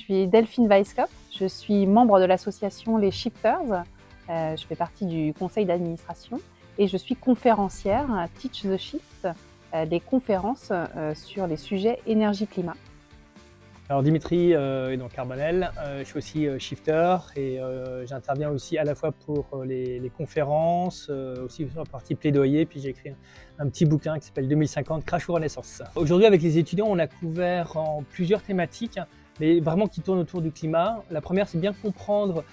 suis Delphine Weisskopf, je suis membre de l'association Les Shifters. Je fais partie du conseil d'administration et je suis conférencière Teach the Shift, des conférences sur les sujets énergie-climat. Alors Dimitri Carbonel, je suis aussi shifter et j'interviens aussi à la fois pour les conférences, aussi sur la partie plaidoyer, puis j'ai écrit un petit bouquin qui s'appelle 2050 Crash ou Renaissance. Aujourd'hui avec les étudiants, on a couvert en plusieurs thématiques, mais vraiment qui tournent autour du climat. La première, c'est bien comprendre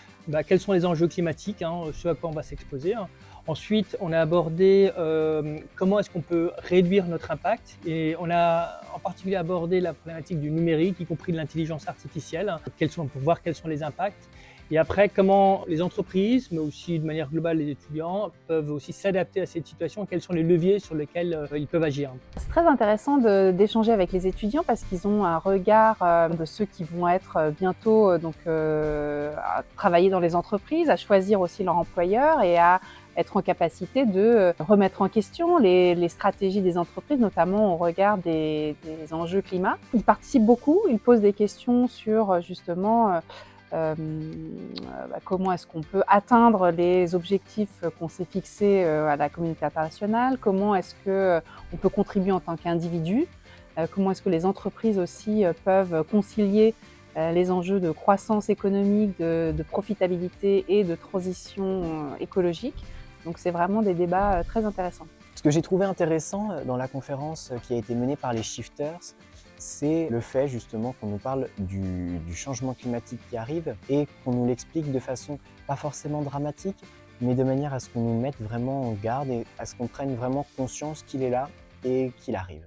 quels sont les enjeux climatiques, ce à quoi on va s'exposer. Ensuite, on a abordé comment est-ce qu'on peut réduire notre impact et on a en particulier abordé la problématique du numérique, y compris de l'intelligence artificielle, pour voir quels sont les impacts. Et après, comment les entreprises, mais aussi de manière globale les étudiants, peuvent aussi s'adapter à cette situation, quels sont les leviers sur lesquels ils peuvent agir. C'est très intéressant d'échanger avec les étudiants parce qu'ils ont un regard de ceux qui vont être bientôt à travailler dans les entreprises, à choisir aussi leur employeur et à être en capacité de remettre en question les stratégies des entreprises, notamment au regard des enjeux climat. Ils participent beaucoup, ils posent des questions sur justement comment est-ce qu'on peut atteindre les objectifs qu'on s'est fixés à la communauté internationale, comment est-ce qu'on peut contribuer en tant qu'individu, comment est-ce que les entreprises aussi peuvent concilier les enjeux de croissance économique, de profitabilité et de transition écologique. Donc c'est vraiment des débats très intéressants. Ce que j'ai trouvé intéressant dans la conférence qui a été menée par les Shifters, c'est le fait justement qu'on nous parle du changement climatique qui arrive et qu'on nous l'explique de façon pas forcément dramatique, mais de manière à ce qu'on nous mette vraiment en garde et à ce qu'on prenne vraiment conscience qu'il est là et qu'il arrive.